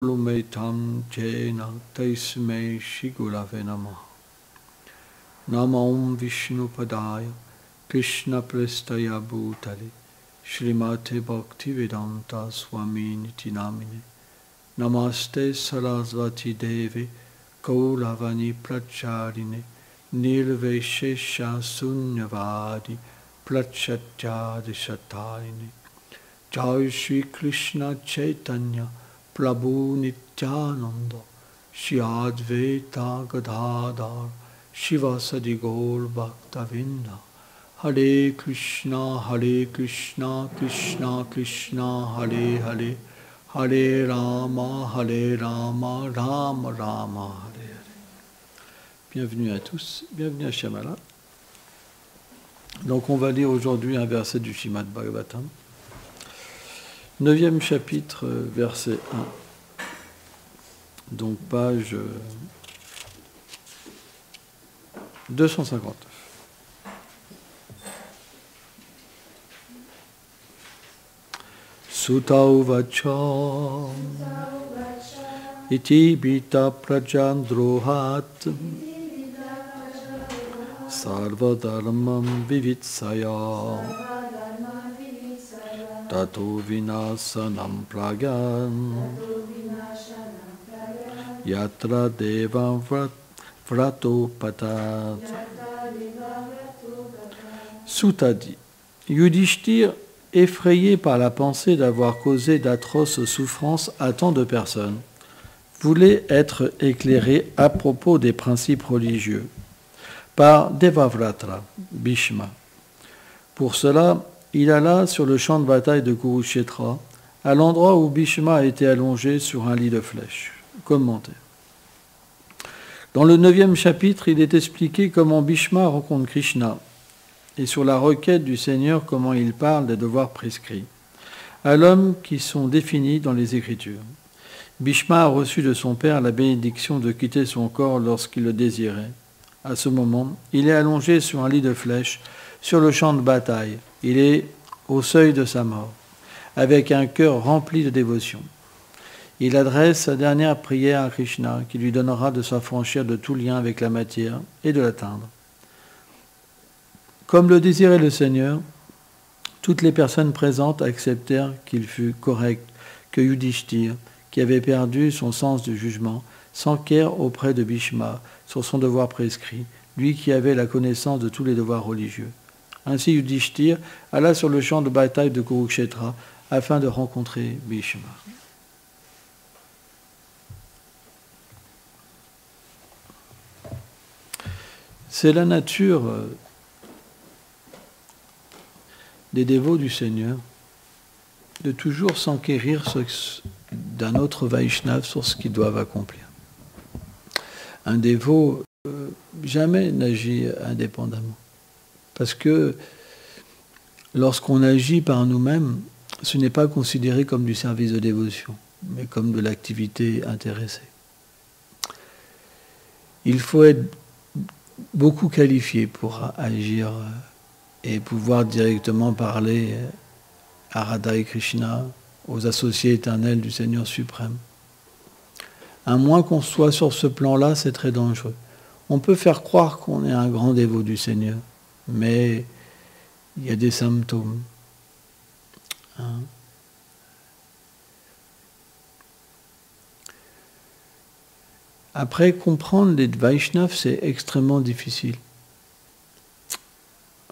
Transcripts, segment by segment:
Lumetam Jena Taisme Shigurave Namaha. Namam Vishnu Padaya Krishna Prestaya Bhutale Shrimate Bhaktivedanta Swami Niti Namine. Namaste Sarasvati Devi Kaulavani Pracharine Nirveshesha Sunyavadi Prachatyadi Shatarine. Jai Shri Krishna Chaitanya Prabhu Nityananda Shri Advaita Gadadhar Shivasadi Gaur Bhaktavinda. Hare Krishna Krishna Krishna Hare Hare, Hare Rama Rama Rama Hare Hare. Bienvenue à tous, bienvenue à Shyamala. Donc on va lire aujourd'hui un verset du Srimad Bhagavatam. 9e chapitre, verset 1. Donc page 259. Sutta uvacha iti bita prajandrohat sarvadharmam vivitsaya tato vinasanam pragan yatra devam vrato patat. Sutta dit, Yudhishthir, effrayé par la pensée d'avoir causé d'atroces souffrances à tant de personnes, voulait être éclairé à propos des principes religieux par Devavrata, Bhishma. Pour cela, il alla sur le champ de bataille de Kurukshetra, à l'endroit où Bhishma était allongé sur un lit de flèches. Commentaire. Dans le 9e chapitre, il est expliqué comment Bhishma rencontre Krishna, et sur la requête du Seigneur, comment il parle des devoirs prescrits à l'homme qui sont définis dans les Écritures. Bhishma a reçu de son père la bénédiction de quitter son corps lorsqu'il le désirait. À ce moment, il est allongé sur un lit de flèches, sur le champ de bataille. Il est au seuil de sa mort, avec un cœur rempli de dévotion. Il adresse sa dernière prière à Krishna, qui lui donnera de s'affranchir de tout lien avec la matière et de l'atteindre. Comme le désirait le Seigneur, toutes les personnes présentes acceptèrent qu'il fût correct que Yudhishthir, qui avait perdu son sens du jugement, s'enquiert auprès de Bhishma sur son devoir prescrit, lui qui avait la connaissance de tous les devoirs religieux. Ainsi Yudhishthir alla sur le champ de bataille de Kurukshetra afin de rencontrer Bhishma. C'est la nature des dévots du Seigneur de toujours s'enquérir d'un autre Vaishnava sur ce qu'ils doivent accomplir. Un dévot jamais n'agit indépendamment. Parce que lorsqu'on agit par nous-mêmes, ce n'est pas considéré comme du service de dévotion, mais comme de l'activité intéressée. Il faut être beaucoup qualifié pour agir et pouvoir directement parler à Radha et Krishna, aux associés éternels du Seigneur suprême. À moins qu'on soit sur ce plan-là, c'est très dangereux. On peut faire croire qu'on est un grand dévot du Seigneur, mais il y a des symptômes. Après, comprendre les Vaishnavas, c'est extrêmement difficile.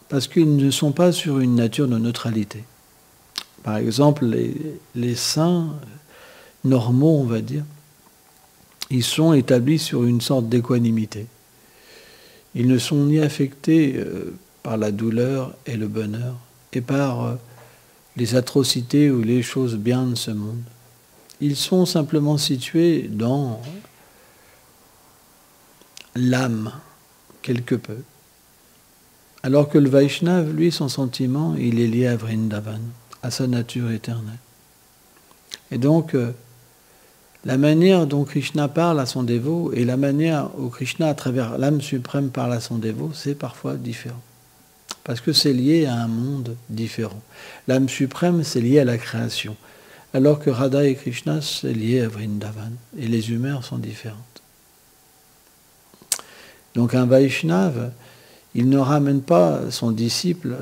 Parce qu'ils ne sont pas sur une nature de neutralité. Par exemple, les saints normaux, on va dire, ils sont établis sur une sorte d'équanimité. Ils ne sont ni affectés par la douleur et le bonheur, et par les atrocités ou les choses bien de ce monde. Ils sont simplement situés dans l'âme, quelque peu. Alors que le Vaishnava, lui, son sentiment, il est lié à Vrindavan, à sa nature éternelle. Et donc, la manière dont Krishna parle à son dévot et la manière où Krishna, à travers l'âme suprême, parle à son dévot, c'est parfois différent. Parce que c'est lié à un monde différent. L'âme suprême, c'est lié à la création. alors que Radha et Krishna, c'est lié à Vrindavan, et les humeurs sont différentes. Donc un Vaishnava, il ne ramène pas son disciple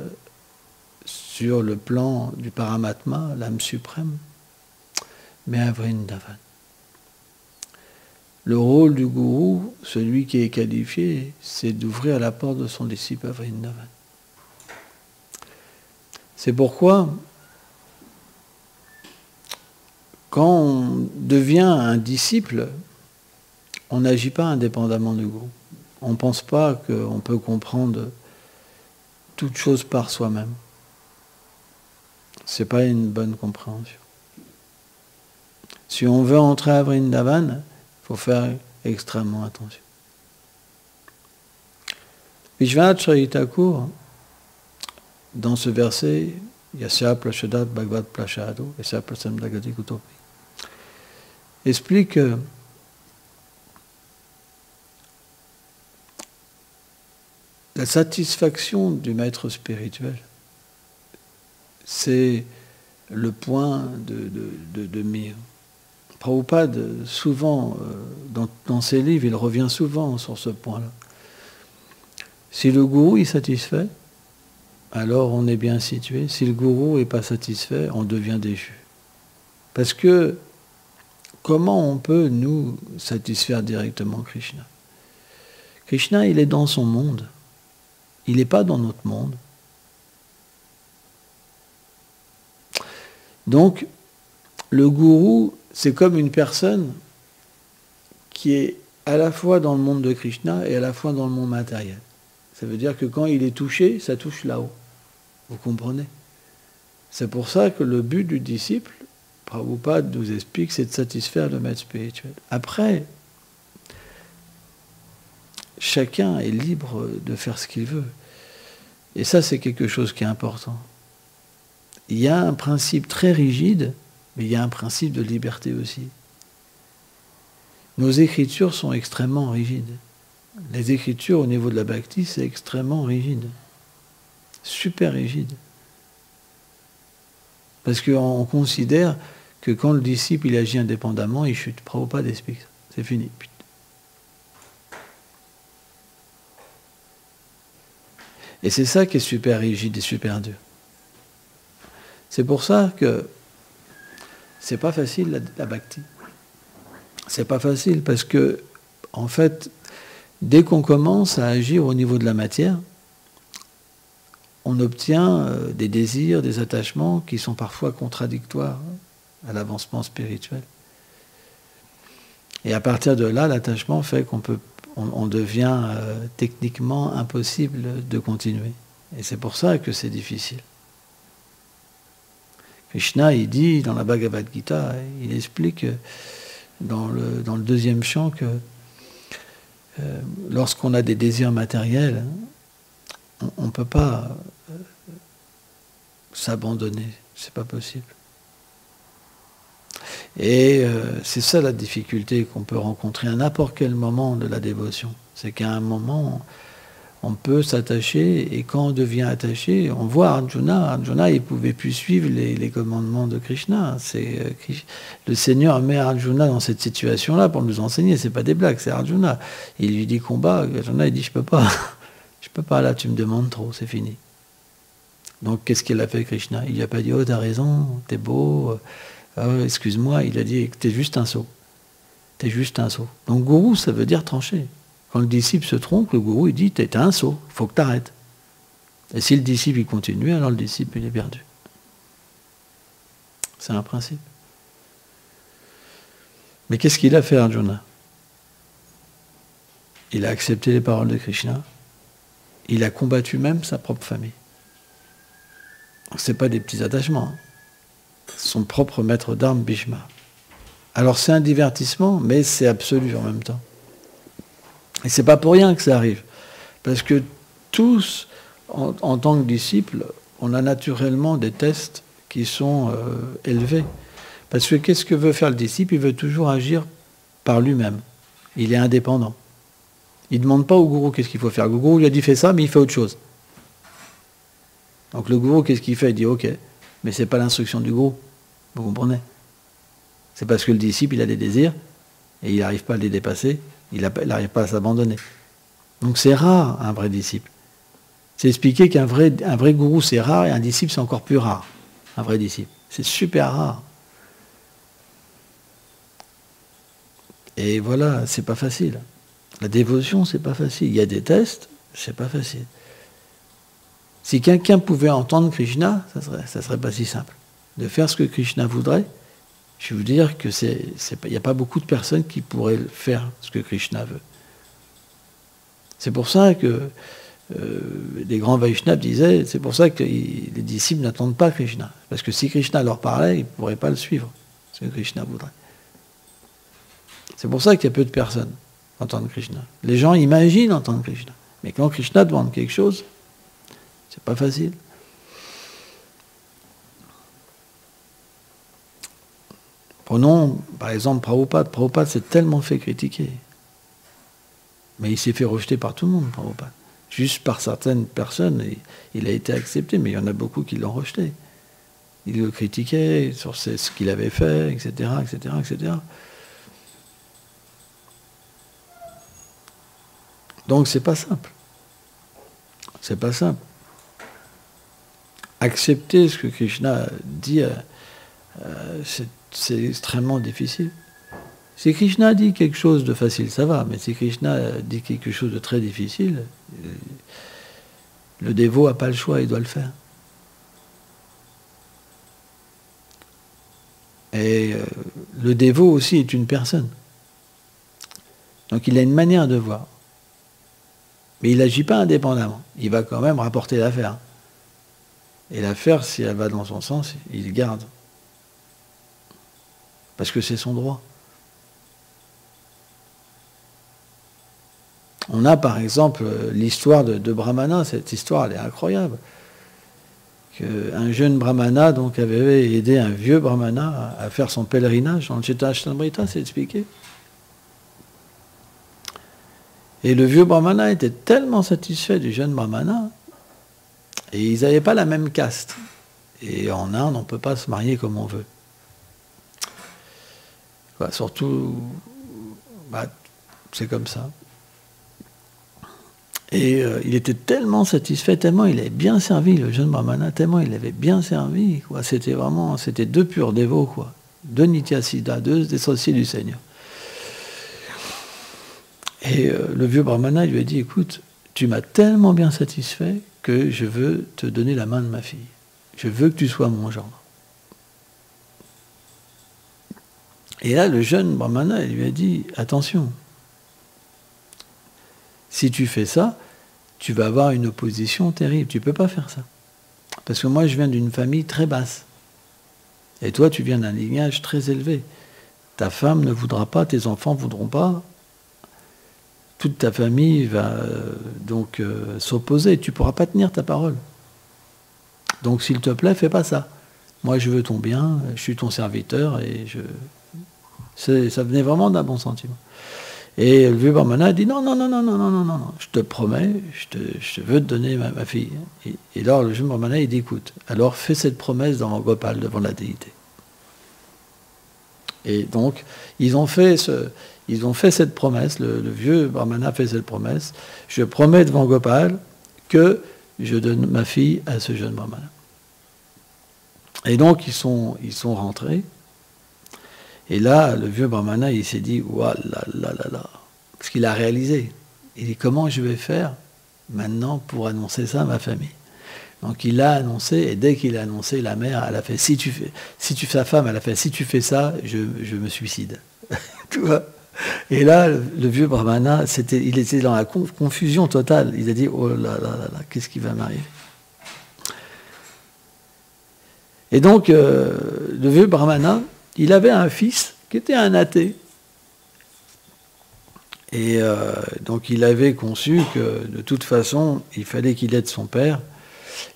sur le plan du Paramatma, l'âme suprême, mais à Vrindavan. Le rôle du gourou, celui qui est qualifié, c'est d'ouvrir la porte de son disciple à Vrindavan. C'est pourquoi, quand on devient un disciple, on n'agit pas indépendamment du gourou. On ne pense pas qu'on peut comprendre toute chose par soi-même. Ce n'est pas une bonne compréhension. Si on veut entrer à Vrindavan, il faut faire extrêmement attention. Vishwanath Chaitanya Thakur, dans ce verset, Yasya Prashadat Bhagavad Prashado, Yasya Prasam Dagati Kutopi, explique que la satisfaction du maître spirituel, c'est le point de mire. Prabhupada, souvent, dans ses livres, il revient souvent sur ce point-là. Si le gourou est satisfait, alors on est bien situé. Si le gourou n'est pas satisfait, on devient déchu. Parce que, comment on peut nous satisfaire directement Krishna? Krishna, il est dans son monde. Il n'est pas dans notre monde. Donc, le gourou, c'est comme une personne qui est à la fois dans le monde de Krishna et à la fois dans le monde matériel. Ça veut dire que quand il est touché, ça touche là-haut. Vous comprenez? C'est pour ça que le but du disciple, Prabhupada nous explique, c'est de satisfaire le maître spirituel. Après, chacun est libre de faire ce qu'il veut. Et ça, c'est quelque chose qui est important. Il y a un principe très rigide, mais il y a un principe de liberté aussi. Nos écritures sont extrêmement rigides. Les écritures au niveau de la bhakti, c'est extrêmement rigide. Super rigide. Parce qu'on considère que quand le disciple il agit indépendamment, il chute. Prabhupada explique ça. C'est fini. Et c'est ça qui est super rigide et super dur. C'est pour ça que c'est pas facile la bhakti. C'est pas facile parce que, en fait, dès qu'on commence à agir au niveau de la matière, on obtient des désirs, des attachements qui sont parfois contradictoires à l'avancement spirituel. Et à partir de là, l'attachement fait on devient techniquement impossible de continuer. Et c'est pour ça que c'est difficile. Krishna, il dit dans la Bhagavad Gita, il explique dans le deuxième chant que lorsqu'on a des désirs matériels, on ne peut pas s'abandonner, c'est pas possible. Et c'est ça la difficulté qu'on peut rencontrer à n'importe quel moment de la dévotion. C'est qu'à un moment, on peut s'attacher, et quand on devient attaché, on voit Arjuna, il ne pouvait plus suivre les commandements de Krishna. Le Seigneur met Arjuna dans cette situation-là pour nous enseigner, c'est pas des blagues, c'est Arjuna. Il lui dit combat, Arjuna il dit je peux pas là, tu me demandes trop, c'est fini. Donc qu'est-ce qu'il a fait Krishna? Il lui a pas dit oh t'as raison, t'es beau, excuse-moi, il a dit t'es juste un sot. T'es juste un sot. Donc gourou, ça veut dire trancher. Quand le disciple se trompe, le gourou il dit t'es un sot, il faut que t'arrêtes. Et si le disciple il continue, alors le disciple il est perdu. C'est un principe. Mais qu'est-ce qu'il a fait Arjuna? Il a accepté les paroles de Krishna. Il a combattu même sa propre famille. Ce n'est pas des petits attachements. Son propre maître d'armes, Bhishma. Alors c'est un divertissement, mais c'est absolu en même temps. Et c'est pas pour rien que ça arrive. Parce que tous, en tant que disciples, on a naturellement des tests qui sont élevés. Parce que qu'est-ce que veut faire le disciple? Il veut toujours agir par lui-même. Il est indépendant. Il ne demande pas au gourou qu'est-ce qu'il faut faire. Le gourou lui a dit fais ça, mais il fait autre chose. Donc le gourou, qu'est-ce qu'il fait? Il dit ok, mais ce n'est pas l'instruction du gourou. Vous comprenez? C'est parce que le disciple, il a des désirs, et il n'arrive pas à les dépasser, il n'arrive pas à s'abandonner. Donc c'est rare, un vrai disciple. C'est expliqué qu'un vrai gourou, c'est rare, et un disciple, c'est encore plus rare. Un vrai disciple. C'est super rare. Et voilà, c'est pas facile. La dévotion, c'est pas facile. Il y a des tests, c'est pas facile. Si quelqu'un pouvait entendre Krishna, ça serait pas si simple. De faire ce que Krishna voudrait, je vais vous dire que il n'y a pas beaucoup de personnes qui pourraient faire ce que Krishna veut. C'est pour ça que les grands Vaishnavas disaient, c'est pour ça que les disciples n'attendent pas Krishna. Parce que si Krishna leur parlait, ils ne pourraient pas le suivre, ce que Krishna voudrait. C'est pour ça qu'il y a peu de personnes qui entendent Krishna. Les gens imaginent entendre Krishna. Mais quand Krishna demande quelque chose, c'est pas facile. Prenons, par exemple, Prabhupada. Prabhupada s'est tellement fait critiquer. Mais il s'est fait rejeter par tout le monde, Prabhupada. Juste par certaines personnes, il a été accepté, mais il y en a beaucoup qui l'ont rejeté. Ils le critiquaient sur ce qu'il avait fait, etc., etc., etc. Donc c'est pas simple. C'est pas simple. Accepter ce que Krishna dit, c'est extrêmement difficile. Si Krishna dit quelque chose de facile, ça va, mais si Krishna dit quelque chose de très difficile, le dévot n'a pas le choix, il doit le faire. Et le dévot aussi est une personne. Donc il a une manière de voir. Mais il n'agit pas indépendamment. Il va quand même rapporter l'affaire. Et l'affaire, si elle va dans son sens, il garde. Parce que c'est son droit. On a par exemple l'histoire de Brahmana. Cette histoire, elle est incroyable. Un jeune Brahmana donc, avait aidé un vieux Brahmana à faire son pèlerinage. Dans le Chaitanya-charitamrita, c'est expliqué. Et le vieux Brahmana était tellement satisfait du jeune Brahmana, et ils n'avaient pas la même caste. Et en Inde, on ne peut pas se marier comme on veut. Quoi, surtout, c'est comme ça. Et il était tellement satisfait, tellement il avait bien servi, le jeune Brahmana, tellement il avait bien servi. Quoi. C'était deux purs dévots, quoi. Deux Nityasiddhas, deux dissociés du Seigneur. Et le vieux Brahmana lui a dit, écoute, tu m'as tellement bien satisfait que je veux te donner la main de ma fille. Je veux que tu sois mon gendre. Et là, le jeune Brahmana lui a dit, attention, si tu fais ça, tu vas avoir une opposition terrible. Tu ne peux pas faire ça. Parce que moi, je viens d'une famille très basse. Et toi, tu viens d'un lignage très élevé. Ta femme ne voudra pas, tes enfants ne voudront pas. Toute ta famille va donc s'opposer. Tu ne pourras pas tenir ta parole. Donc, s'il te plaît, fais pas ça. Moi, je veux ton bien, je suis ton serviteur, et ça venait vraiment d'un bon sentiment. Et le vieux Brahmana a dit non, je te promets, je veux te donner ma fille. Et alors, le jeune Brahmana, il dit écoute, alors fais cette promesse devant Gopal, devant la déité. Et donc, ils ont fait cette promesse, le vieux Brahmana a fait cette promesse, je promets devant Gopal que je donne ma fille à ce jeune Brahmana. Et donc, ils sont rentrés. Et là, le vieux Brahmana, il s'est dit, ouah là. Parce qu'il a réalisé. Il dit, comment je vais faire maintenant pour annoncer ça à ma famille? Donc il a annoncé, et dès qu'il a annoncé, la mère, elle a fait, sa femme, elle a fait, si tu fais ça, je me suicide. Tu vois? Et là, le vieux Brahmana, il était dans la confusion totale. Il a dit, oh là, qu'est-ce qui va m'arriver? Et donc, le vieux Brahmana, il avait un fils qui était un athée. Et donc il avait conçu que de toute façon, il fallait qu'il aide son père.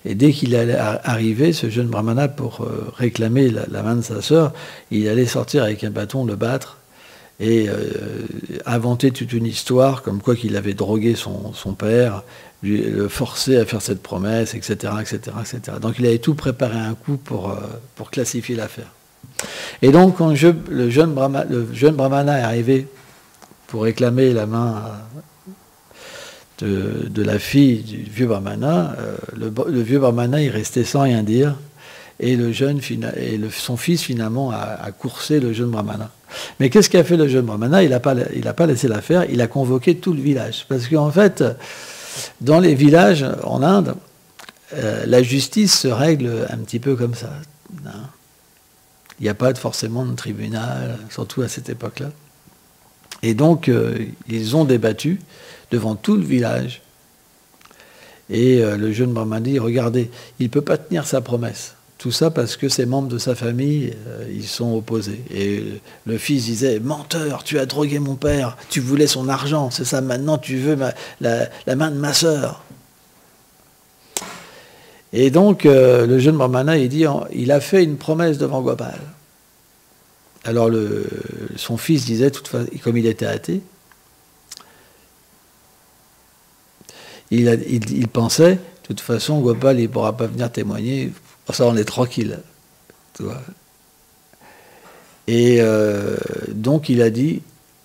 Et dès qu'il allait arriver, ce jeune Brahmana, pour réclamer la main de sa sœur, il allait sortir avec un bâton, le battre, et inventer toute une histoire, comme quoi qu'il avait drogué son père, le forcer à faire cette promesse, etc., etc., etc. Donc il avait tout préparé un coup pour classifier l'affaire. Et donc, quand le jeune brahmana est arrivé pour réclamer la main de la fille du vieux brahmana, le vieux brahmana, il restait sans rien dire, et son fils, finalement, a coursé le jeune brahmana. Mais qu'est-ce qu'a fait le jeune brahmana? Il n'a pas laissé l'affaire, il a convoqué tout le village. Parce qu'en fait, dans les villages en Inde, la justice se règle un petit peu comme ça. Hein. Il n'y a pas forcément de tribunal, surtout à cette époque-là. Et donc, ils ont débattu devant tout le village. Et le jeune brahmana dit, regardez, il ne peut pas tenir sa promesse. Tout ça parce que ses membres de sa famille, ils sont opposés. Et le fils disait, menteur, tu as drogué mon père, tu voulais son argent, c'est ça, maintenant tu veux la main de ma sœur. Et donc, le jeune brahmana, il dit, il a fait une promesse devant Gopal. Alors, son fils disait, comme il était athée, il pensait, de toute façon, Gopal, il ne pourra pas venir témoigner, ça, on est tranquille. Tu vois. Et donc, il a dit,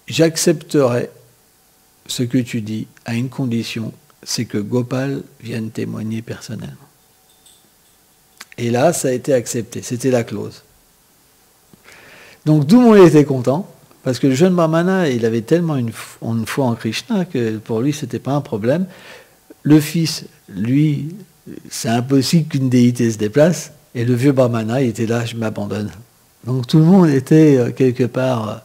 j'accepterai ce que tu dis à une condition, c'est que Gopal vienne témoigner personnellement. Et là, ça a été accepté. C'était la clause. Donc, tout le monde était content, parce que le jeune brahmana, il avait tellement une foi en Krishna que pour lui, ce n'était pas un problème. Le fils, lui, c'est impossible qu'une déité se déplace. Et le vieux brahmana, il était là, je m'abandonne. Donc, tout le monde était quelque part,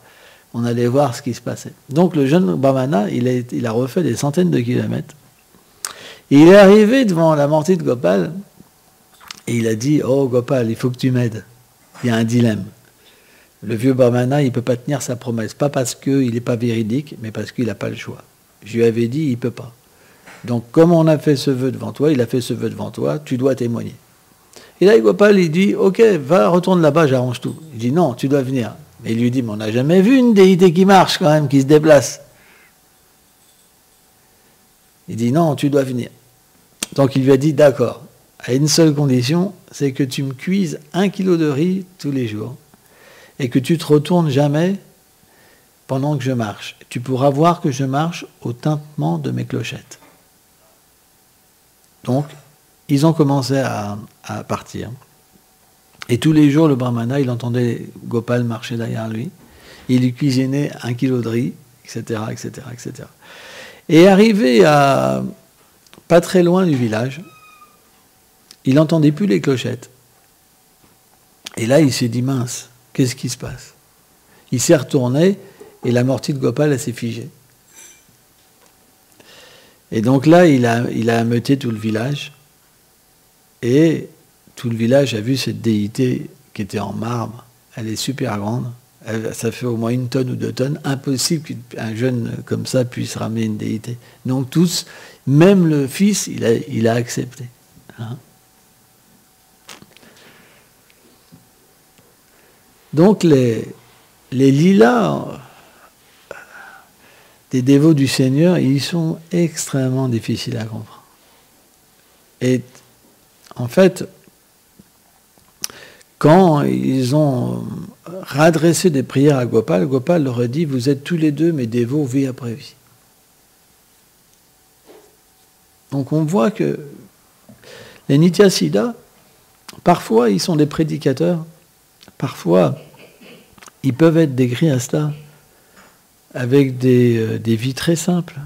on allait voir ce qui se passait. Donc, le jeune brahmana, il a refait des centaines de kilomètres. Et il est arrivé devant la mortie de Gopal, et il a dit, oh Gopal, il faut que tu m'aides. Il y a un dilemme. Le vieux brahmana, il ne peut pas tenir sa promesse. Pas parce qu'il n'est pas véridique, mais parce qu'il n'a pas le choix. Je lui avais dit, il ne peut pas. Donc, comme on a fait ce vœu devant toi, il a fait ce vœu devant toi, tu dois témoigner. Et là, Gopal, il dit, ok, va, retourne là-bas, j'arrange tout. Il dit, non, tu dois venir. Mais il lui dit, mais on n'a jamais vu une déité qui marche quand même, qui se déplace. Il dit, non, tu dois venir. Donc, il lui a dit, d'accord. À une seule condition, c'est que tu me cuises 1 kilo de riz tous les jours et que tu te retournes jamais pendant que je marche. Tu pourras voir que je marche au tintement de mes clochettes. Donc, ils ont commencé à partir. Et tous les jours, le brahmana, il entendait Gopal marcher derrière lui. Il lui cuisinait 1 kilo de riz, etc., etc., etc. Et arrivé à pas très loin du village, il n'entendait plus les clochettes. Et là, il s'est dit, mince, qu'est-ce qui se passe? Il s'est retourné et la mortie de Gopal, elle s'est figée. Et donc là, il a ameuté tout le village. Et tout le village a vu cette déité qui était en marbre. Elle est super grande. Ça fait au moins 1 tonne ou 2 tonnes. Impossible qu'un jeune comme ça puisse ramener une déité. Donc tous, même le fils, il a accepté. Hein? Donc les lilas des dévots du Seigneur, ils sont extrêmement difficiles à comprendre. Et en fait, quand ils ont radressé des prières à Gopal, Gopal leur a dit, vous êtes tous les deux mes dévots vie après vie. Donc on voit que les Nityasiddhas, parfois ils sont des prédicateurs, parfois ils peuvent être des grihastas avec des vies très simples,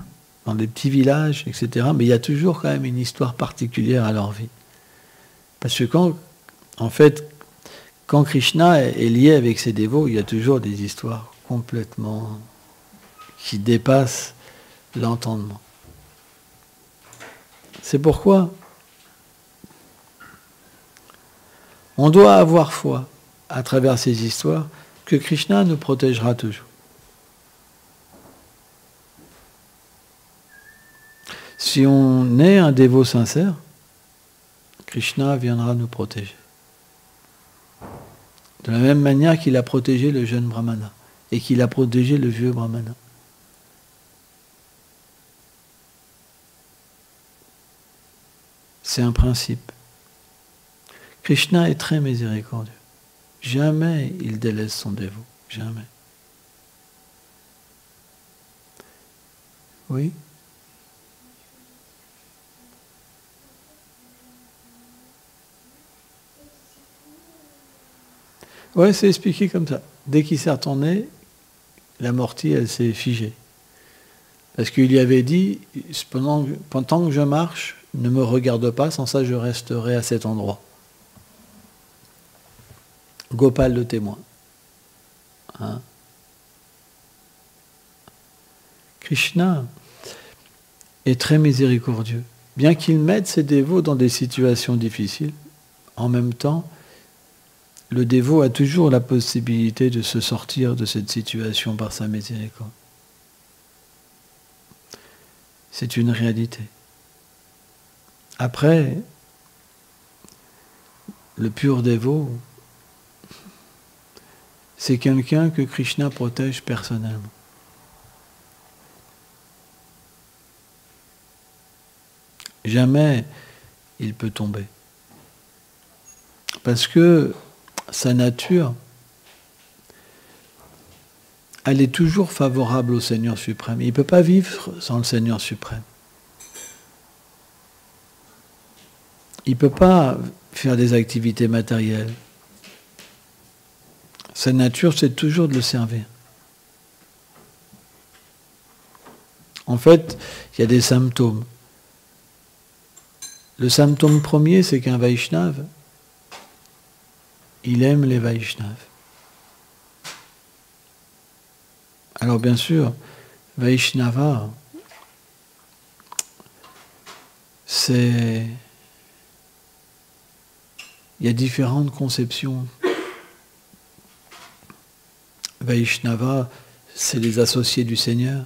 dans des petits villages, etc. Mais il y a toujours quand même une histoire particulière à leur vie. Parce que quand Krishna est lié avec ses dévots, il y a toujours des histoires complètement qui dépassent l'entendement. C'est pourquoi on doit avoir foi à travers ces histoires que Krishna nous protégera toujours. Si on est un dévot sincère, Krishna viendra nous protéger. De la même manière qu'il a protégé le jeune brahmana et qu'il a protégé le vieux brahmana. C'est un principe. Krishna est très miséricordieux. jamais il délaisse son dévot. Jamais. Oui? Ouais, c'est expliqué comme ça. Dès qu'il s'est retourné, la mortie, elle s'est figée. Parce qu'il lui avait dit, pendant que je marche, ne me regarde pas, sans ça je resterai à cet endroit. Gopal le témoin. Hein? Krishna est très miséricordieux. Bien qu'il mette ses dévots dans des situations difficiles, en même temps, le dévot a toujours la possibilité de se sortir de cette situation par sa miséricorde. C'est une réalité. Après, le pur dévot, c'est quelqu'un que Krishna protège personnellement. Jamais il peut tomber. Parce que sa nature, elle est toujours favorable au Seigneur suprême. Il ne peut pas vivre sans le Seigneur suprême. Il ne peut pas faire des activités matérielles. Sa nature, c'est toujours de le servir. En fait, il y a des symptômes. Le symptôme premier, c'est qu'un Vaishnave, il aime les Vaishnavas. Alors bien sûr, Vaishnava, c'est... Il y a différentes conceptions. Vaishnava, c'est les associés du Seigneur.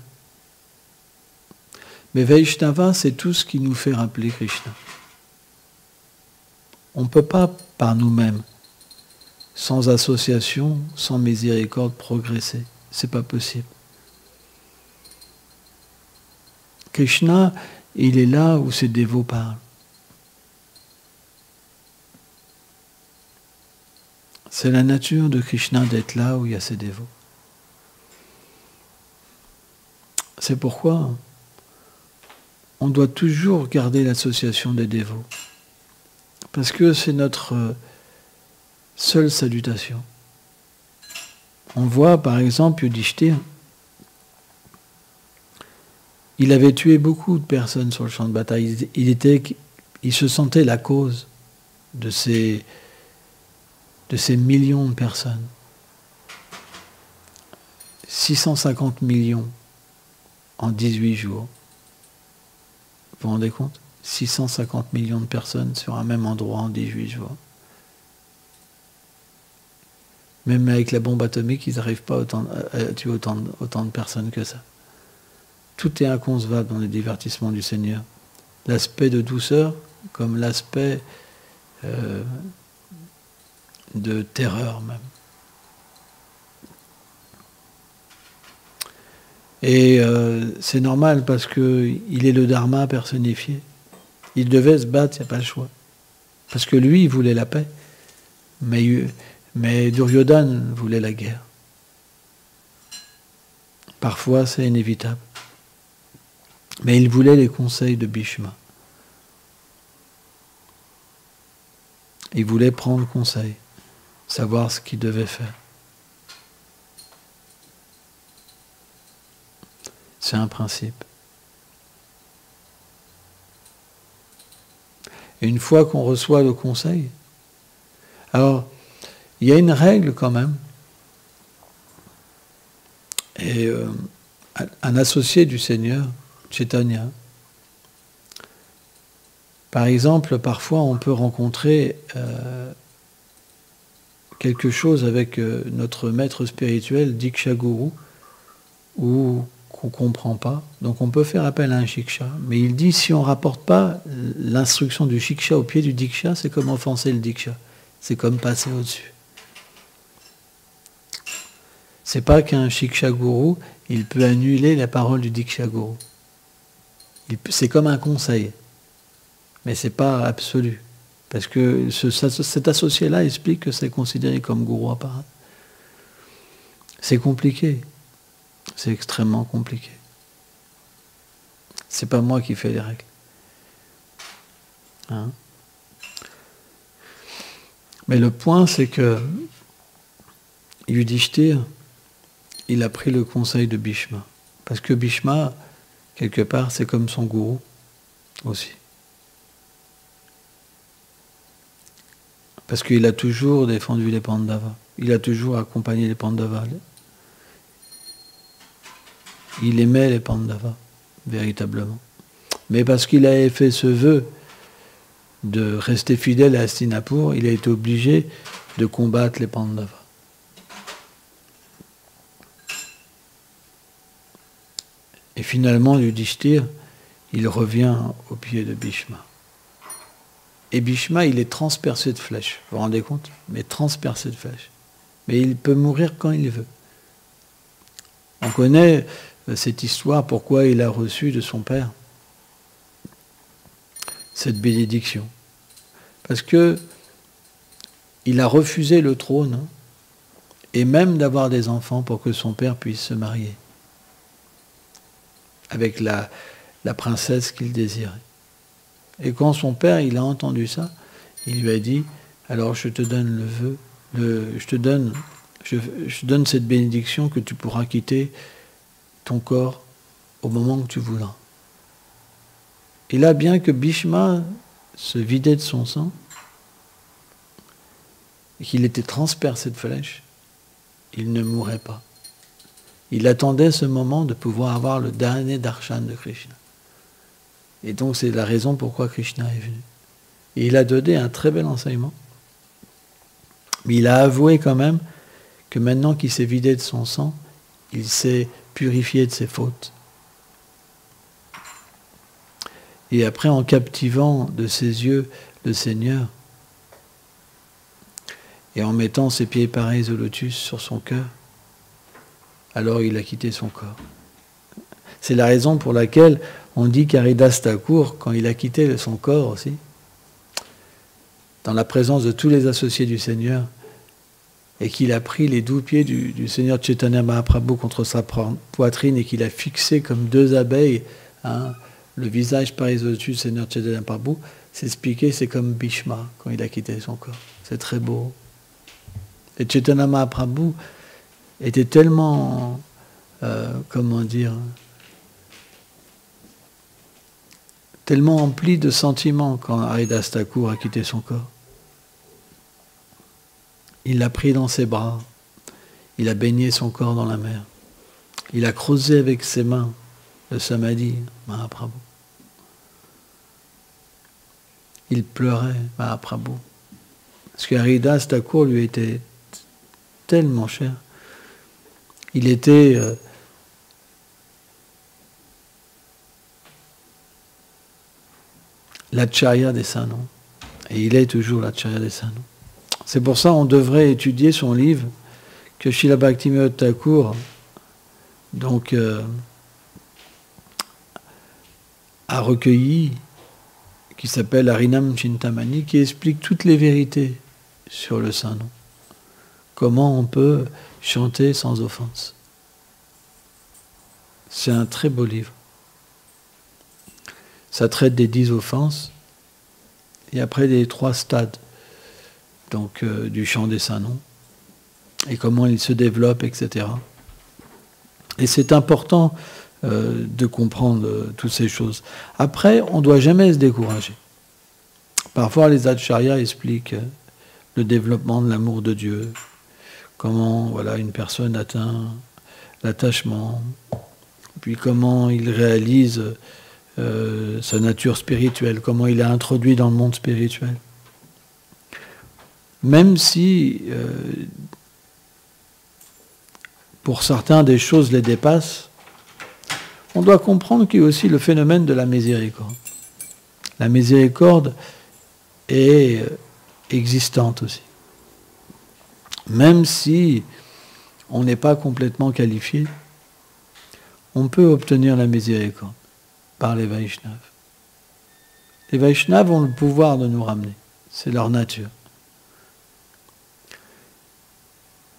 Mais Vaishnava, c'est tout ce qui nous fait rappeler Krishna. On ne peut pas, par nous-mêmes, sans association, sans miséricorde, progresser. C'est pas possible. Krishna, il est là où ses dévots parlent. C'est la nature de Krishna d'être là où il y a ses dévots. C'est pourquoi on doit toujours garder l'association des dévots. Parce que c'est notre seule salutation. On voit par exemple Yudhishthir, il avait tué beaucoup de personnes sur le champ de bataille. Il se sentait la cause de ces millions de personnes. 650 millions en 18 jours. Vous vous rendez compte? 650 millions de personnes sur un même endroit en 18 jours. Même avec la bombe atomique, ils n'arrivent pas à tuer autant de personnes que ça. Tout est inconcevable dans les divertissements du Seigneur. L'aspect de douceur comme l'aspect de terreur même. Et c'est normal parce qu'il est le Dharma personnifié. Il devait se battre, il n'y a pas le choix. Parce que lui, il voulait la paix. Mais Duryodhana voulait la guerre. Parfois, c'est inévitable. Mais il voulait les conseils de Bhishma. Il voulait prendre conseil, savoir ce qu'il devait faire. C'est un principe. Et une fois qu'on reçoit le conseil, alors, il y a une règle quand même. Et un associé du Seigneur, Chaitanya, par exemple, parfois on peut rencontrer quelque chose avec notre maître spirituel, Diksha Guru, ou qu'on ne comprend pas. Donc on peut faire appel à un Shiksha. Mais il dit, si on ne rapporte pas l'instruction du Shiksha au pied du Diksha, c'est comme offenser le Diksha. C'est comme passer au-dessus. C'est pas qu'un Shiksha Guru, il peut annuler la parole du Diksha Guru. C'est comme un conseil. Mais ce n'est pas absolu. Parce que cet associé-là explique que c'est considéré comme gourou à part. C'est compliqué. C'est extrêmement compliqué. C'est pas moi qui fais les règles. Hein? Mais le point, c'est que Yudhishthir, il a pris le conseil de Bhishma. Parce que Bhishma, quelque part, c'est comme son gourou aussi. Parce qu'il a toujours défendu les Pandavas. Il a toujours accompagné les Pandavas. Il aimait les Pandavas, véritablement. Mais parce qu'il avait fait ce vœu de rester fidèle à Hastinapur, il a été obligé de combattre les Pandavas. Et finalement, Yudhishthir, il revient au pied de Bhishma. Et Bhishma, il est transpercé de flèches. Vous vous rendez compte? Mais transpercé de flèches. Mais il peut mourir quand il veut. On connaît cette histoire, pourquoi il a reçu de son père cette bénédiction. Parce que il a refusé le trône et même d'avoir des enfants pour que son père puisse se marier avec la princesse qu'il désirait. Et quand son père, il a entendu ça, il lui a dit, alors je te donne le vœu, je te donne cette bénédiction que tu pourras quitter ton corps au moment que tu voudras. Et là, bien que Bhishma se vidait de son sang, et qu'il était transpercé de flèches, il ne mourrait pas. Il attendait ce moment de pouvoir avoir le dernier darshan de Krishna. Et donc c'est la raison pourquoi Krishna est venu. Et il a donné un très bel enseignement. Mais il a avoué quand même que maintenant qu'il s'est vidé de son sang, il s'est purifié de ses fautes. Et après, en captivant de ses yeux le Seigneur, et en mettant ses pieds pareils au lotus sur son cœur, alors il a quitté son corps. C'est la raison pour laquelle on dit qu'Haridas Thakur, quand il a quitté son corps aussi, dans la présence de tous les associés du Seigneur, et qu'il a pris les 12 pieds du Seigneur Chaitanya Mahaprabhu contre sa poitrine et qu'il a fixé comme deux abeilles le visage pareil au dessus du Seigneur Chaitanya Mahaprabhu, c'est expliqué, c'est comme Bhishma quand il a quitté son corps. C'est très beau. Et Chaitanya Mahaprabhu était tellement, tellement empli de sentiments quand Haridas Thakur a quitté son corps. Il l'a pris dans ses bras, il a baigné son corps dans la mer, il a creusé avec ses mains le Samadhi, Mahaprabhu. Il pleurait, Mahaprabhu, parce que Haridas Thakur lui était tellement cher. Il était l'acharya des Sanons, et il est toujours l'acharya des Sanons. C'est pour ça qu'on devrait étudier son livre que Srila Bhaktivinoda Thakur a recueilli, qui s'appelle Harinam Chintamani, qui explique toutes les vérités sur le Saint-Nom. Comment on peut chanter sans offense. C'est un très beau livre. Ça traite des 10 offenses et après des 3 stades du chant des Saint-Noms et comment il se développe, etc. Et c'est important de comprendre toutes ces choses. Après, on ne doit jamais se décourager. Parfois, les acharyas expliquent le développement de l'amour de Dieu, comment une personne atteint l'attachement, puis comment il réalise sa nature spirituelle, comment il est introduit dans le monde spirituel. Même si, pour certains, des choses les dépassent, on doit comprendre qu'il y a aussi le phénomène de la miséricorde. La miséricorde est existante aussi. Même si on n'est pas complètement qualifié, on peut obtenir la miséricorde par les Vaishnavas. Les Vaishnavas ont le pouvoir de nous ramener. c'est leur nature.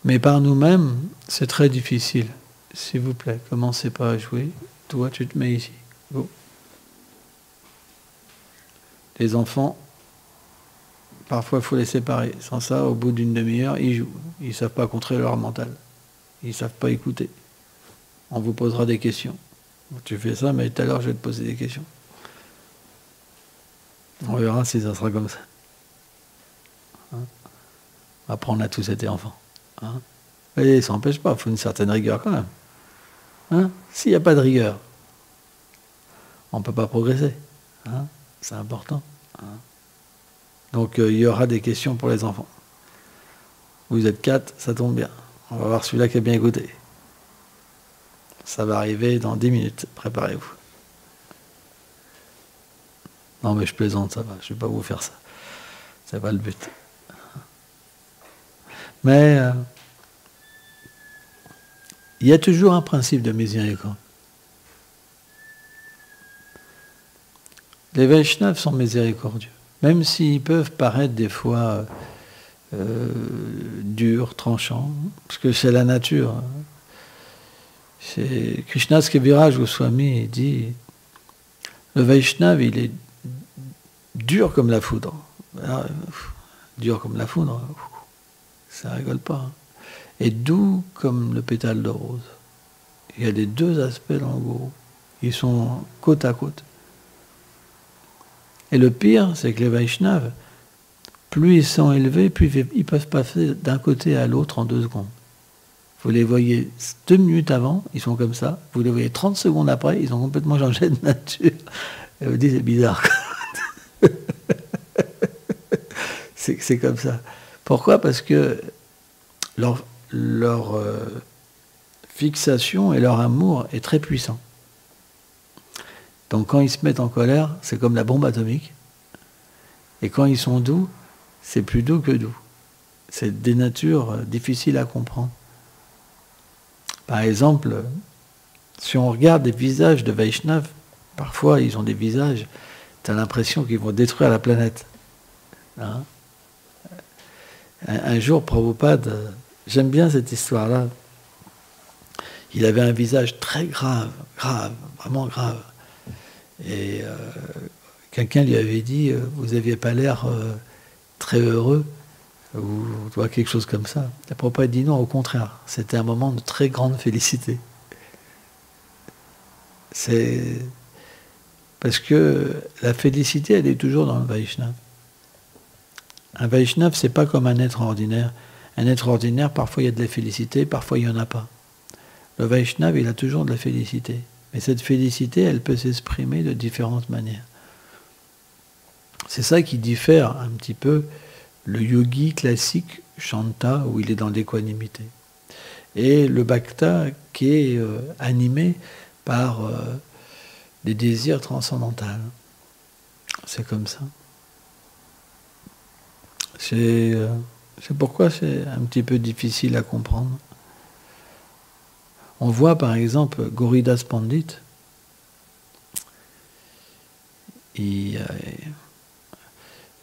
Mais par nous-mêmes, c'est très difficile. S'il vous plaît, commencez pas à jouer. Toi, tu te mets ici. Go. Les enfants, parfois, il faut les séparer. Sans ça, au bout d'une demi-heure, ils jouent. Ils ne savent pas contrôler leur mental. Ils ne savent pas écouter. On vous posera des questions. Tu fais ça, mais tout à l'heure, je vais te poser des questions. On verra si ça sera comme ça. Hein? Apprendre à tous été enfants. Hein? Et ça n'empêche pas, il faut une certaine rigueur quand même. Hein? S'il n'y a pas de rigueur, on ne peut pas progresser. Hein? C'est important. Hein? Donc il y aura des questions pour les enfants. Vous êtes 4, ça tombe bien. On va voir celui-là qui a bien écouté. Ça va arriver dans 10 minutes. Préparez-vous. Non mais je plaisante, ça va. Je ne vais pas vous faire ça. C'est pas le but. Mais il y a toujours un principe de miséricorde. Les Vaishnavas sont miséricordieux. Même s'ils peuvent paraître des fois durs, tranchants, parce que c'est la nature. C'est Krishna Kaviraj Goswami dit le Vaishnava, il est dur comme la foudre. Alors, dur comme la foudre, ça rigole pas. Hein. Et doux comme le pétale de rose. Il y a les deux aspects dans le gourou. Ils sont côte à côte. Et le pire, c'est que les Vaishnavas, plus ils sont élevés, plus ils peuvent passer d'un côté à l'autre en 2 secondes. Vous les voyez 2 minutes avant, ils sont comme ça. Vous les voyez 30 secondes après, ils ont complètement changé de nature. Et vous dites, c'est bizarre. c'est comme ça. Pourquoi? Parce que leur fixation et leur amour est très puissant. Donc quand ils se mettent en colère, c'est comme la bombe atomique. Et quand ils sont doux, c'est plus doux que doux. C'est des natures difficiles à comprendre. Par exemple, si on regarde des visages de Vaishnavas, parfois ils ont des visages, tu as l'impression qu'ils vont détruire la planète. Hein? Un jour, Prabhupada, j'aime bien cette histoire-là, il avait un visage très grave, vraiment grave. Et quelqu'un lui avait dit, vous n'aviez pas l'air très heureux, ou quelque chose comme ça. Et Prabhupada dit non, au contraire, c'était un moment de très grande félicité. C'est parce que la félicité, elle est toujours dans le Vaishnava. Un Vaishnava, c'est pas comme un être ordinaire. Un être ordinaire, parfois il y a de la félicité, parfois il n'y en a pas. Le Vaishnava, il a toujours de la félicité. Mais cette félicité, elle peut s'exprimer de différentes manières. C'est ça qui diffère un petit peu le yogi classique, Shanta, où il est dans l'équanimité, et le bhakta qui est animé par des désirs transcendantaux. C'est comme ça. C'est pourquoi c'est un petit peu difficile à comprendre. On voit par exemple Gauridas Pandit,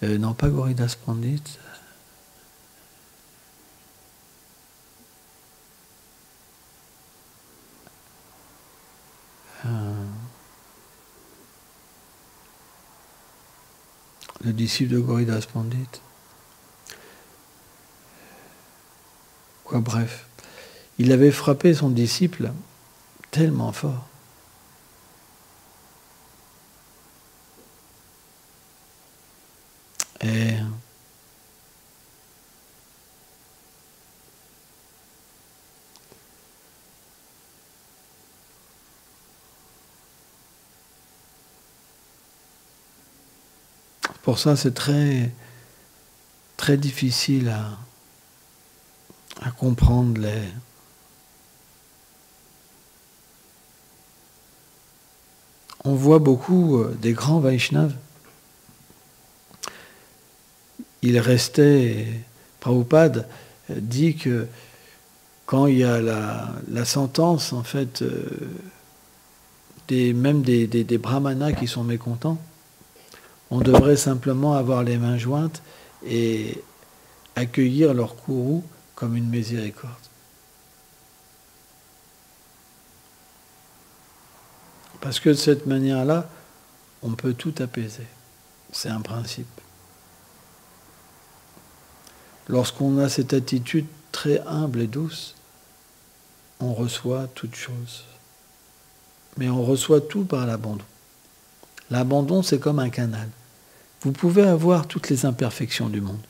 non pas Gauridas Pandit, le disciple de Gauridas Pandit. Quoi, bref. Il avait frappé son disciple tellement fort. Et pour ça, c'est très, très difficile à comprendre les... On voit beaucoup des grands Vaishnavas. Il restait, Prabhupada dit que quand il y a la sentence, en fait, même des brahmanas qui sont mécontents, On devrait simplement avoir les mains jointes et accueillir leur courroux comme une miséricorde. Parce que de cette manière-là, on peut tout apaiser. C'est un principe. Lorsqu'on a cette attitude très humble et douce, on reçoit toute chose. Mais on reçoit tout par l'abandon. L'abandon, c'est comme un canal. Vous pouvez avoir toutes les imperfections du monde,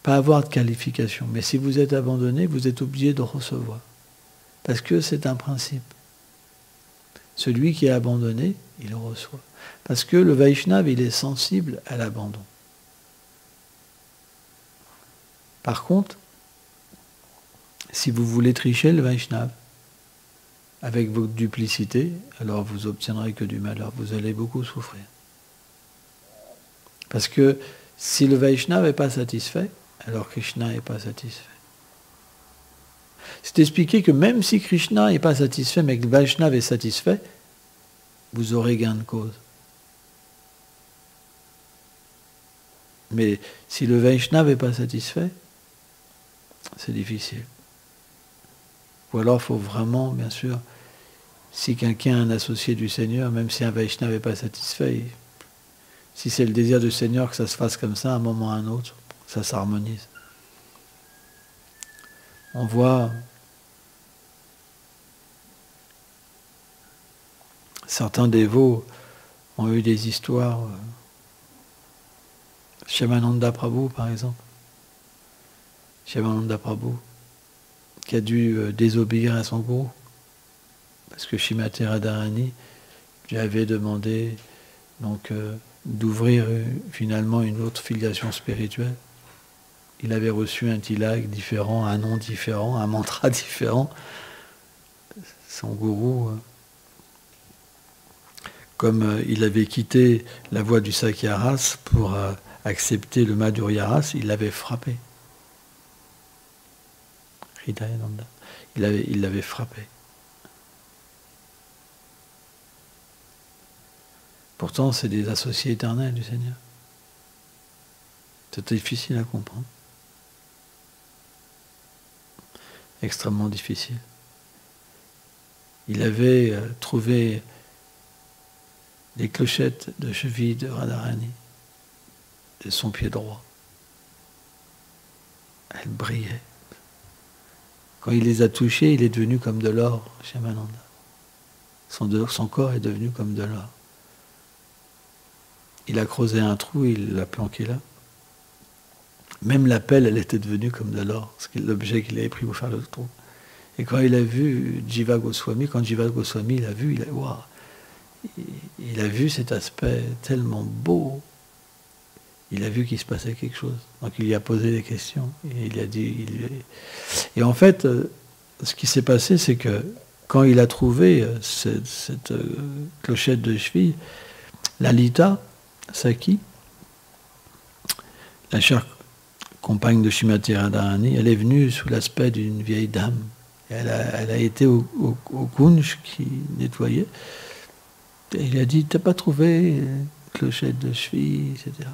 pas avoir de qualification. Mais si vous êtes abandonné, vous êtes obligé de recevoir. Parce que c'est un principe. Celui qui est abandonné, il reçoit. Parce que le Vaishnava, il est sensible à l'abandon. Par contre, si vous voulez tricher le Vaishnava, avec votre duplicité, alors vous obtiendrez que du malheur. Vous allez beaucoup souffrir. Parce que si le Vaishnava n'est pas satisfait, alors Krishna n'est pas satisfait. C'est expliqué que même si Krishna n'est pas satisfait, mais que le Vaishnava est satisfait, vous aurez gain de cause. Mais si le Vaishnava n'est pas satisfait, c'est difficile. Ou alors il faut vraiment, bien sûr, si quelqu'un est un associé du Seigneur, même si un Vaishnava n'est pas satisfait, si c'est le désir du Seigneur que ça se fasse comme ça, à un moment ou à un autre, ça s'harmonise. On voit certains dévots ont eu des histoires. Shyamananda Prabhu, par exemple. Shyamananda Prabhu, qui a dû désobéir à son gourou. Parce que Shrimati Radharani lui avait demandé donc, d'ouvrir finalement une autre filiation spirituelle. Il avait reçu un tilak différent, un nom différent, un mantra différent. Son gourou, comme il avait quitté la voie du Sakyaras pour accepter le Madhuryaras, il l'avait frappé. Hridayananda. Il l'avait frappé. Pourtant, c'est des associés éternels du Seigneur. C'est difficile à comprendre. Extrêmement difficile. Il avait trouvé les clochettes de cheville de Radharani de son pied droit. Elles brillaient. Quand il les a touchées, il est devenu comme de l'or, Shyamananda. Son corps est devenu comme de l'or. Il a creusé un trou, il l'a planqué là. Même la pelle, elle était devenue comme de l'or, c'est l'objet qu'il avait pris pour faire le trou. Et quand il a vu Jiva Goswami, il a vu, il a vu cet aspect tellement beau. Il a vu qu'il se passait quelque chose. Donc il lui a posé des questions. Et il a dit. Et en fait, ce qui s'est passé, c'est que quand il a trouvé cette clochette de cheville, Lalita Saki, la chère compagne de Shrimati Radharani, elle est venue sous l'aspect d'une vieille dame. Elle a été au kunj qui nettoyait. Et il a dit, t'as pas trouvé clochette de cheville, etc.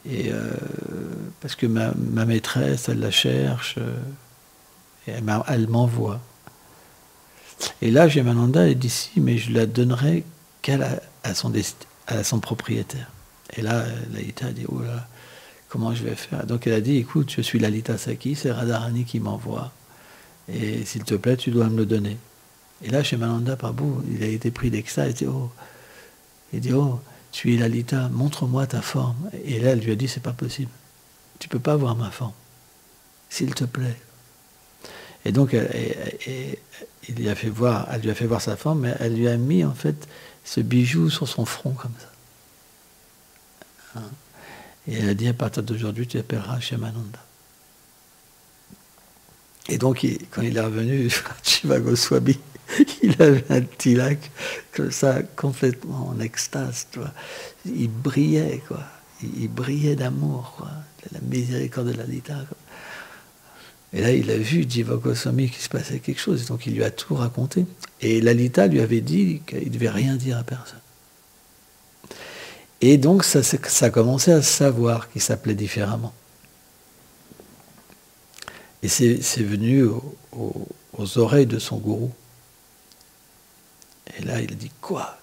Et parce que ma maîtresse, elle la cherche, et elle m'envoie. Et là, Shyamananda a dit, si, mais je la donnerai à son propriétaire. Et là, Lalita a dit, oh là, comment je vais faire? Donc elle a dit, écoute, je suis Lalita Saki, c'est Radharani qui m'envoie. Et s'il te plaît, tu dois me le donner. Et là, Shyamananda Prabhu, il a été pris d'extase, il dit, oh, tu es Lalita, montre-moi ta forme. Et là, elle lui a dit, c'est pas possible. Tu peux pas voir ma forme. S'il te plaît. Et donc, elle lui a fait voir sa forme, mais elle lui a mis, en fait, ce bijou sur son front, comme ça. Hein? Et elle a dit, à partir d'aujourd'hui, tu appelleras Shyamananda. Et donc, quand il est revenu, Jiva Goswami, il avait un tilak comme ça, complètement en extase, tu vois. Il brillait, quoi. Il brillait d'amour, quoi. La miséricorde de Lalita. Quoi. Et là, il a vu Jiva Goswami qu'il se passait quelque chose, donc il lui a tout raconté. Et Lalita lui avait dit qu'il ne devait rien dire à personne. Et donc ça commençait à se savoir qu'il s'appelait différemment. Et c'est venu aux oreilles de son gourou. Et là, il a dit, quoi?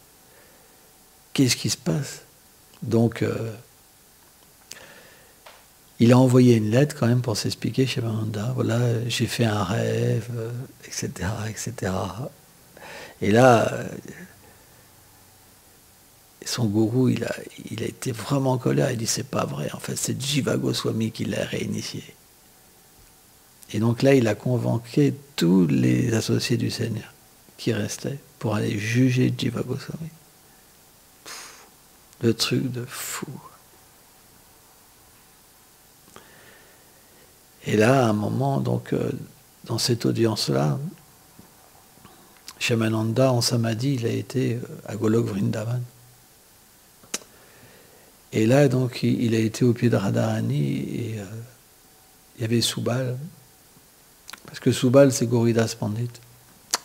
Qu'est-ce qui se passe? Donc, il a envoyé une lettre quand même pour s'expliquer chez Shivananda. Voilà, j'ai fait un rêve, etc., etc. Et là, son gourou, il a été vraiment en colère. Il dit, c'est pas vrai. En fait, c'est Jiva Goswami qui l'a réinitié. Et donc là, il a convoqué tous les associés du Seigneur qui restaient pour aller juger Jiva Goswami. Le truc de fou. Et là, à un moment, donc, dans cette audience-là, Shamananda, en samadhi, il a été à Golok Vrindavan. Et là, donc, il a été au pied de Radharani et il y avait Subal. Parce que Subal, c'est Gauridas Pandit.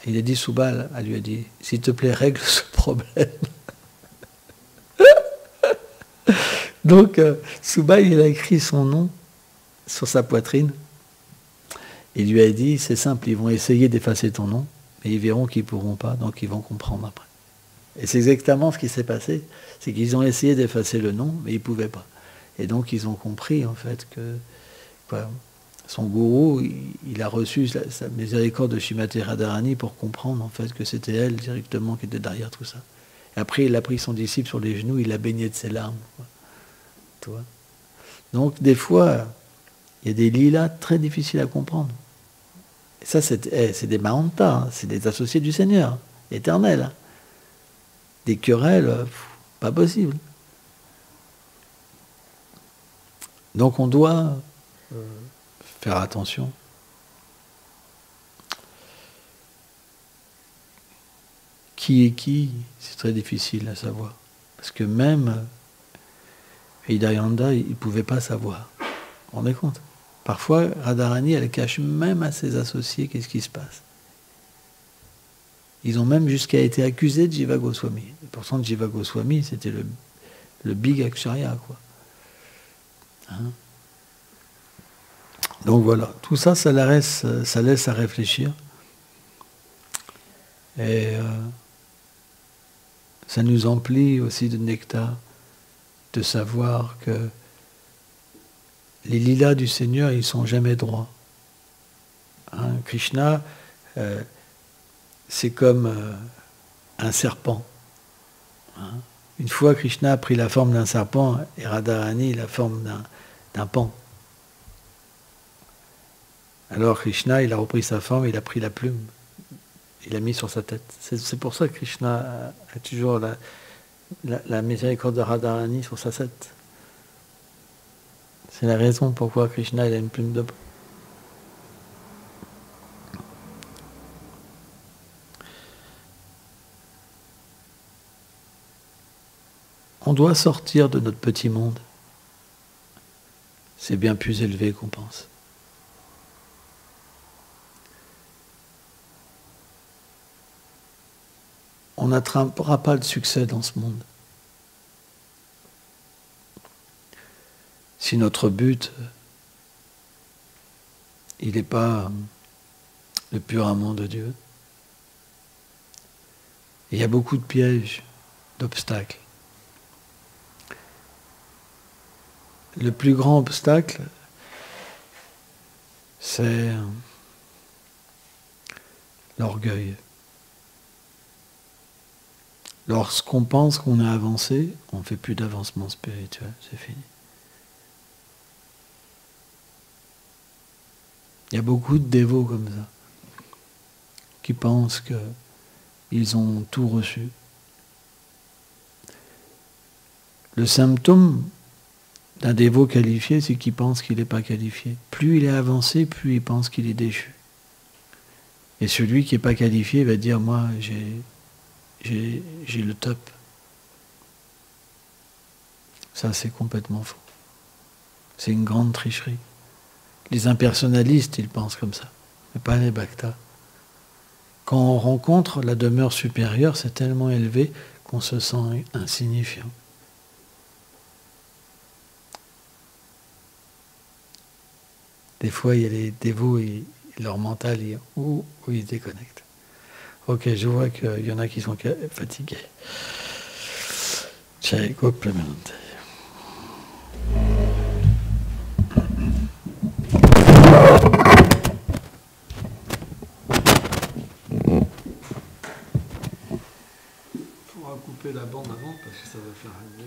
Et il a dit, Subal, elle lui a dit, s'il te plaît, règle ce problème. Donc, Subal, il a écrit son nom sur sa poitrine. Il lui a dit, c'est simple, ils vont essayer d'effacer ton nom, mais ils verront qu'ils ne pourront pas, donc ils vont comprendre après. Et c'est exactement ce qui s'est passé. C'est qu'ils ont essayé d'effacer le nom, mais ils ne pouvaient pas. Et donc ils ont compris, en fait, que son gourou, il a reçu sa miséricorde de Shrimati Radharani pour comprendre, en fait, que c'était elle directement qui était derrière tout ça. Et après, il a pris son disciple sur les genoux, il l'a baigné de ses larmes. Tu vois. Donc, des fois, il y a des lilas très difficiles à comprendre. Et ça, c'est des Mahantas, hein, c'est des associés du Seigneur, éternels. Hein. Des querelles, pas possible. Donc, on doit faire attention. Qui est qui, c'est très difficile à savoir. Parce que même Hridayanda, il ne pouvait pas savoir. Vous vous rendez compte? Parfois, Radharani, elle cache même à ses associés qu'est-ce qui se passe. Ils ont même jusqu'à été accusés de Jiva Goswami. Et pourtant, Jiva Goswami, c'était le big Acharya, quoi. Hein? Donc voilà, tout ça, ça laisse à réfléchir. Et ça nous emplit aussi de nectar, de savoir que les lilas du Seigneur, ils ne sont jamais droits. Hein, Krishna, c'est comme un serpent. Hein. Une fois, Krishna a pris la forme d'un serpent et Radharani la forme d'un paon. Alors Krishna, il a repris sa forme, il a pris la plume, il l'a mis sur sa tête. C'est pour ça que Krishna a toujours la miséricorde de Radharani sur sa tête. C'est la raison pourquoi Krishna il a une plume de paon. On doit sortir de notre petit monde. C'est bien plus élevé qu'on pense. On n'attrapera pas le succès dans ce monde. Si notre but, il n'est pas le pur amour de Dieu. Il y a beaucoup de pièges, d'obstacles. Le plus grand obstacle, c'est l'orgueil. Lorsqu'on pense qu'on a avancé, on ne fait plus d'avancement spirituel, c'est fini. Il y a beaucoup de dévots comme ça, qui pensent qu'ils ont tout reçu. Le symptôme d'un dévot qualifié, c'est qu'il pense qu'il n'est pas qualifié. Plus il est avancé, plus il pense qu'il est déchu. Et celui qui n'est pas qualifié va dire, moi, j'ai le top. Ça, c'est complètement faux. C'est une grande tricherie. Les impersonnalistes, ils pensent comme ça, mais pas les bhaktas. Quand on rencontre la demeure supérieure, c'est tellement élevé qu'on se sent insignifiant. Des fois, il y a les dévots, leur mental, où ils se déconnectent. Ok, je vois qu'il y en a qui sont fatigués. Ciao, complemente. On va couper la bande avant parce que ça va faire un bruit.